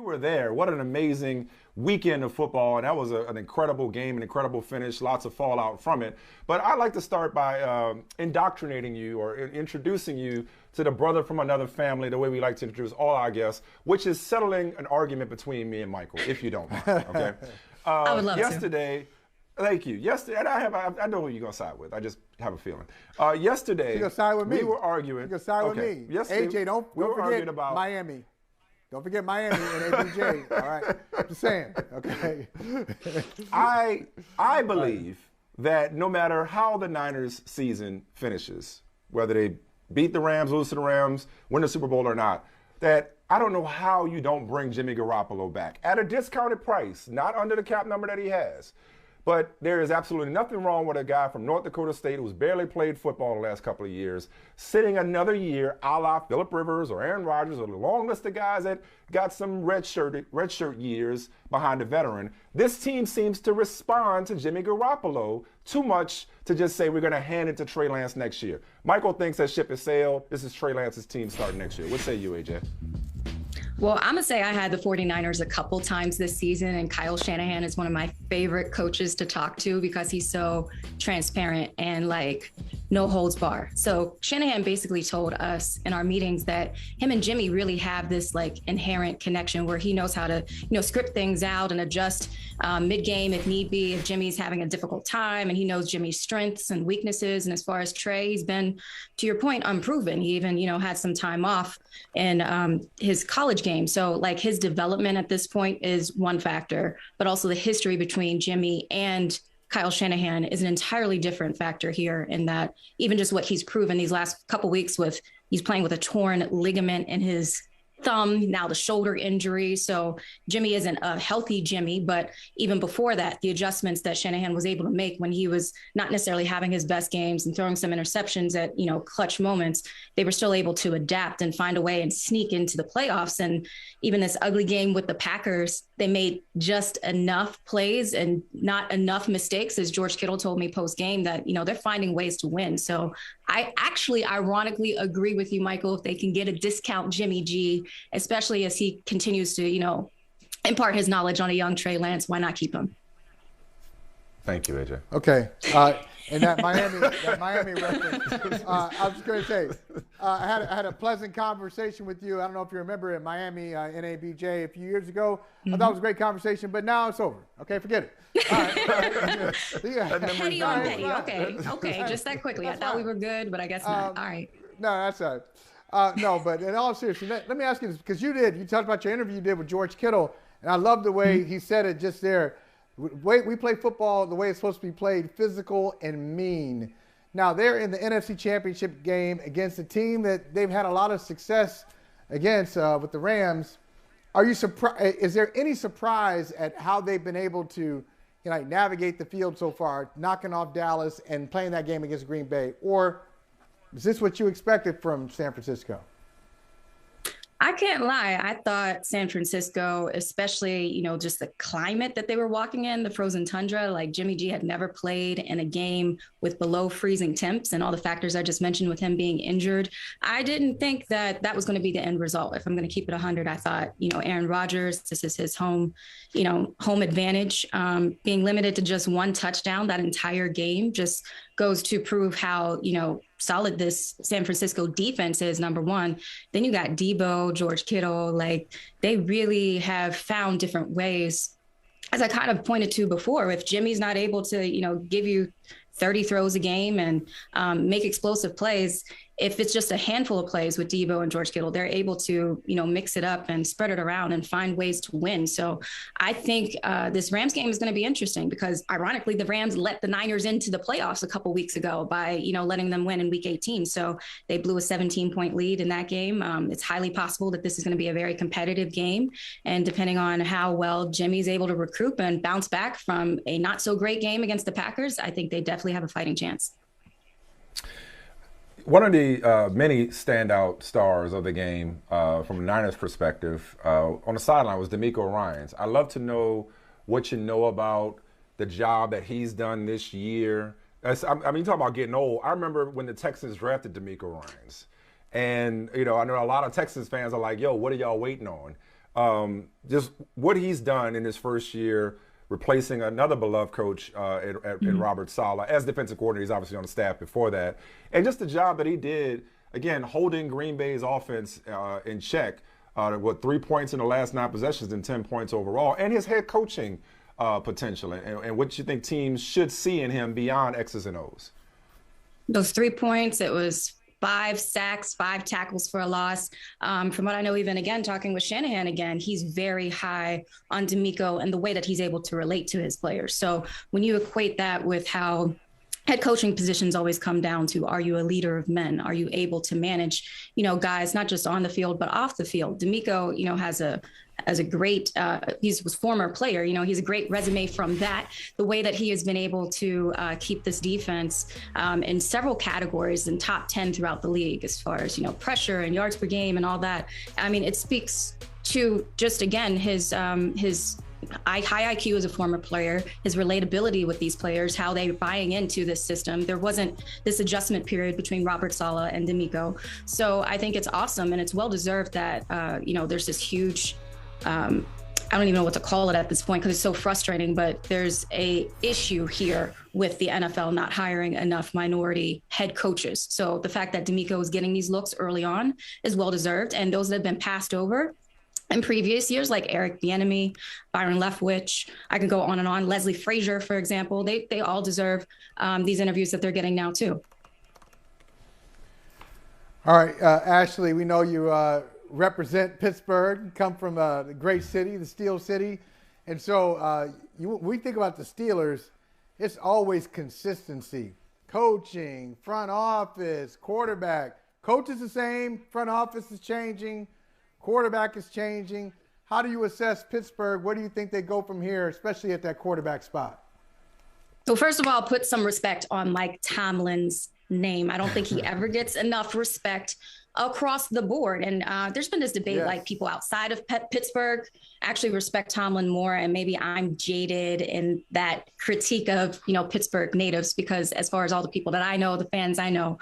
were there. What an amazing weekend of football, and that was an incredible game, an incredible finish, lots of fallout from it. But I'd like to start by indoctrinating you or introducing you to the brother from another family, the way we like to introduce all our guests, which is settling an argument between me and Michael, if you don't mind, okay? I would love yesterday, to. Thank you. Yesterday, and I know who you're going to side with. I just have a feeling. Yesterday, you're going to side with me. We were arguing. You're going to side with me. Yesterday, AJ, don't forget about Miami. Don't forget Miami and ABJ. All right. Just saying. Okay. I believe that no matter how the Niners season finishes, whether they beat the Rams, lose to the Rams, win the Super Bowl or not, that I don't know how you don't bring Jimmy Garoppolo back at a discounted price, not under the cap number that he has. But there is absolutely nothing wrong with a guy from North Dakota State who's barely played football the last couple of years, sitting another year a la Phillip Rivers or Aaron Rodgers or the long list of guys that got some redshirt years behind a veteran. This team seems to respond to Jimmy Garoppolo too much to just say we're going to hand it to Trey Lance next year. Michael thinks that ship has sailed. This is Trey Lance's team starting next year. What say you, AJ? Well, I'm going to say I had the 49ers a couple times this season, and Kyle Shanahan is one of my favorite coaches to talk to because he's so transparent and like no holds bar. So Shanahan basically told us in our meetings that him and Jimmy really have this like inherent connection where he knows how to, script things out and adjust mid-game if need be, if Jimmy's having a difficult time, and he knows Jimmy's strengths and weaknesses. And as far as Trey, he's been, to your point, unproven. He even, had some time off in his college game. So like his development at this point is one factor, but also the history between Jimmy and Kyle Shanahan is an entirely different factor here in that even just what he's proven these last couple weeks with, he's playing with a torn ligament in his thumb, now the shoulder injury. So Jimmy isn't a healthy Jimmy, but even before that, the adjustments that Shanahan was able to make when he was not necessarily having his best games and throwing some interceptions at, clutch moments, they were still able to adapt and find a way and sneak into the playoffs. And even this ugly game with the Packers, they made just enough plays and not enough mistakes, as George Kittle told me post-game, that, they're finding ways to win. So I actually ironically agree with you, Michael, if they can get a discount Jimmy G, especially as he continues to, impart his knowledge on a young Trey Lance, why not keep him? Thank you, AJ. Okay. And that Miami reference, I was going to say, I had a pleasant conversation with you. I don't know if you remember in Miami, NABJ a few years ago. I thought it was a great conversation, but now it's over. Okay, forget it. All right. Yeah. Petty on petty. Okay. Just that quickly. I thought we were good, but I guess not. All right. No, that's all right. No, but in all seriousness, let me ask you this, because you talked about your interview you did with George Kittle, and I love the way he said it just there. We play football the way it's supposed to be played, physical and mean. Now, they're in the NFC Championship game against a team that they've had a lot of success against with the Rams. Are you surprised? Is there any surprise at how they've been able to navigate the field so far, knocking off Dallas and playing that game against Green Bay? Or is this what you expected from San Francisco? I can't lie. I thought San Francisco, especially, just the climate that they were walking in, the frozen tundra, like Jimmy G had never played in a game with below freezing temps and all the factors I just mentioned with him being injured. I didn't think that was going to be the end result. If I'm going to keep it 100, I thought, Aaron Rodgers, this is his home advantage. Being limited to just one touchdown that entire game just goes to prove how, solid this San Francisco defense is, number one. Then you got Debo, George Kittle, like they really have found different ways. As I kind of pointed to before, if Jimmy's not able to, give you 30 throws a game and make explosive plays, if it's just a handful of plays with Debo and George Kittle, they're able to, mix it up and spread it around and find ways to win. So I think this Rams game is going to be interesting because ironically, the Rams let the Niners into the playoffs a couple weeks ago by, letting them win in week 18. So they blew a 17-point lead in that game. It's highly possible that this is going to be a very competitive game. And depending on how well Jimmy's able to recoup and bounce back from a not so great game against the Packers, I think they definitely have a fighting chance. One of the many standout stars of the game from a Niners perspective on the sideline was DeMeco Ryans. I'd love to know what you know about the job that he's done this year. You talk about getting old. I remember when the Texans drafted DeMeco Ryans. And, I know a lot of Texans fans are like, yo, what are y'all waiting on? just what he's done in his first year, replacing another beloved coach in Robert Saleh as defensive coordinator. He's obviously on the staff before that. And just the job that he did, again, holding Green Bay's offense in check. 3 points in the last 9 possessions and 10 points overall. And his head coaching potential and what you think teams should see in him beyond X's and O's. Those 3 points, it was 5 sacks, 5 tackles for a loss. From what I know, even again, talking with Shanahan again, he's very high on DeMeco and the way that he's able to relate to his players. So when you equate that with how head coaching positions always come down to, are you a leader of men? Are you able to manage, guys, not just on the field, but off the field? DeMeco, has a great, he was former player, he's a great resume from that. The way that he has been able to keep this defense in several categories in top 10 throughout the league, as far as, pressure and yards per game and all that. I mean, it speaks to just, again, his high IQ as a former player, his relatability with these players, how they're buying into this system. There wasn't this adjustment period between Robert Saleh and DeMeco. So I think it's awesome, and it's well-deserved that, there's this huge, I don't even know what to call it at this point because it's so frustrating, but there's a issue here with the NFL not hiring enough minority head coaches. So the fact that DeMeco is getting these looks early on is well-deserved, and those that have been passed over in previous years, like Eric Bieniemy, Byron Leftwich, I could go on and on. Leslie Frazier, for example, they all deserve these interviews that they're getting now too. All right, Ashley, we know you represent Pittsburgh, come from the great city, the Steel City, and so we think about the Steelers. It's always consistency, coaching, front office, quarterback. Coach is the same, front office is changing. Quarterback is changing. How do you assess Pittsburgh? Where do you think they go from here, especially at that quarterback spot? So first of all, put some respect on Mike Tomlin's name. I don't think he ever gets enough respect across the board. And there's been this debate, like people outside of Pittsburgh actually respect Tomlin more. And maybe I'm jaded in that critique of, Pittsburgh natives, because as far as all the people that I know, the fans I know,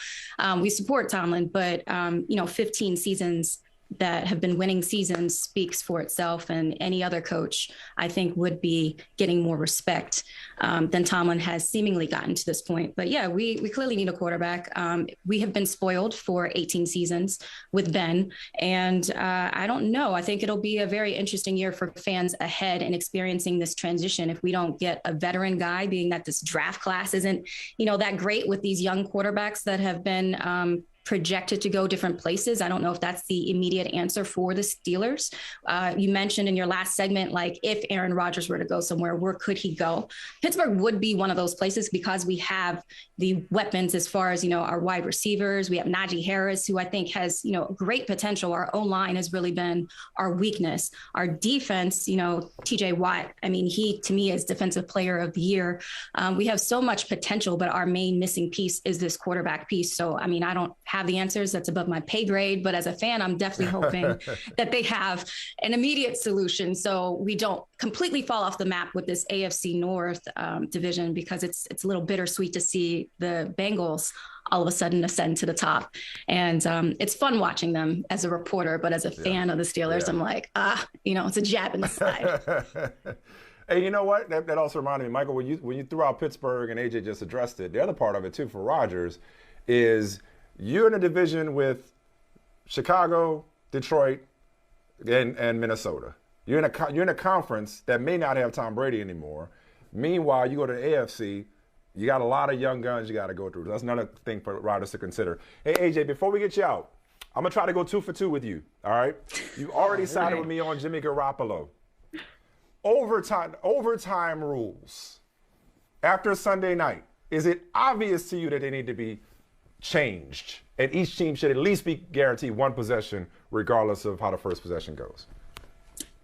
we support Tomlin. But, 15 seasons that have been winning seasons speaks for itself, and any other coach I think would be getting more respect than Tomlin has seemingly gotten to this point. But yeah, we clearly need a quarterback. We have been spoiled for 18 seasons with Ben, and I don't know. I think it'll be a very interesting year for fans ahead in experiencing this transition if we don't get a veteran guy, being that this draft class isn't, that great with these young quarterbacks that have been projected to go different places. I don't know if that's the immediate answer for the Steelers. You mentioned in your last segment, like if Aaron Rodgers were to go somewhere, where could he go? Pittsburgh would be one of those places because we have the weapons as far as, our wide receivers. We have Najee Harris, who I think has, great potential. Our O-line has really been our weakness. Our defense, TJ Watt, I mean, he to me is defensive player of the year. We have so much potential, but our main missing piece is this quarterback piece. So, I mean, I don't have the answers. That's above my pay grade. But as a fan, I'm definitely hoping that they have an immediate solution so we don't completely fall off the map with this AFC North division, because it's a little bittersweet to see the Bengals all of a sudden ascend to the top. And it's fun watching them as a reporter, but as a fan of the Steelers, I'm like, it's a jab in the side. Hey, you know what? That also reminded me, Michael, when you threw out Pittsburgh and AJ just addressed it, the other part of it too for Rodgers is you're in a division with Chicago, Detroit, and Minnesota. You're in a conference that may not have Tom Brady anymore. Meanwhile, you go to the AFC, you got a lot of young guns you got to go through. That's another thing for Rodgers to consider. Hey, AJ, before we get you out, I'm going to try to go 2 for 2 with you, all right? You already sided with me on Jimmy Garoppolo. Overtime rules after Sunday night. Is it obvious to you that they need to be changed, and each team should at least be guaranteed one possession regardless of how the first possession goes?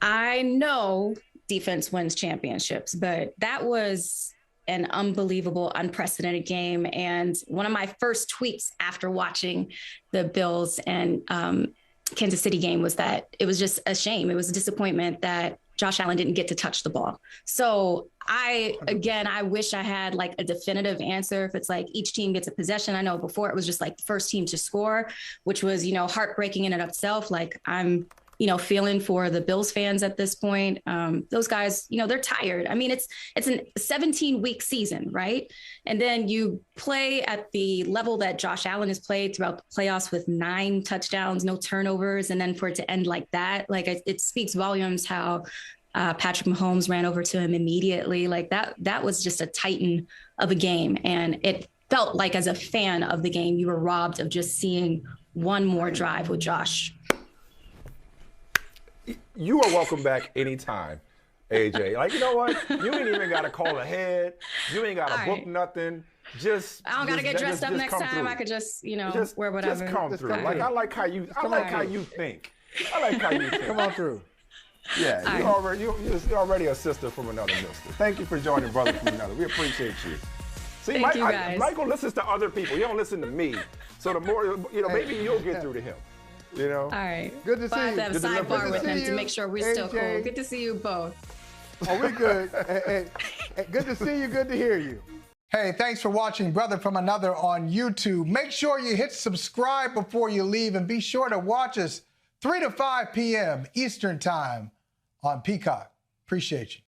I know defense wins championships, but that was an unbelievable, unprecedented game. And one of my first tweets after watching the Bills and Kansas City game was that it was just a shame. It was a disappointment that Josh Allen didn't get to touch the ball. So I wish I had like a definitive answer. If it's like each team gets a possession. I know before it was just like the first team to score, which was, heartbreaking in and of itself. Like I'm feeling for the Bills fans at this point. Those guys, they're tired. I mean, it's a 17-week season, right? And then you play at the level that Josh Allen has played throughout the playoffs with 9 touchdowns, no turnovers. And then for it to end like that, like it speaks volumes how Patrick Mahomes ran over to him immediately. Like that was just a titan of a game. And it felt like, as a fan of the game, you were robbed of just seeing one more drive with Josh. You are welcome back anytime, AJ. Like, you know what? You ain't even got to call ahead. You ain't got to book nothing. I don't got to get dressed up next time. Through. I could just wear whatever. Just come through. Like, I like how you think. I like how you think. Come on through. Yeah, you're already a sister from another mister. Thank you for joining Brother from Another. We appreciate you. See, Thank you guys. Michael listens to other people. You don't listen to me. So the more, maybe you'll get through to him. All right. Good to see you. I have to have a sidebar with him to make sure we're still cool. Good to see you both. Oh, we're good. Hey, good to see you. Good to hear you. Hey, thanks for watching Brother from Another on YouTube. Make sure you hit subscribe before you leave, and be sure to watch us 3 to 5 p.m. Eastern Time on Peacock. Appreciate you.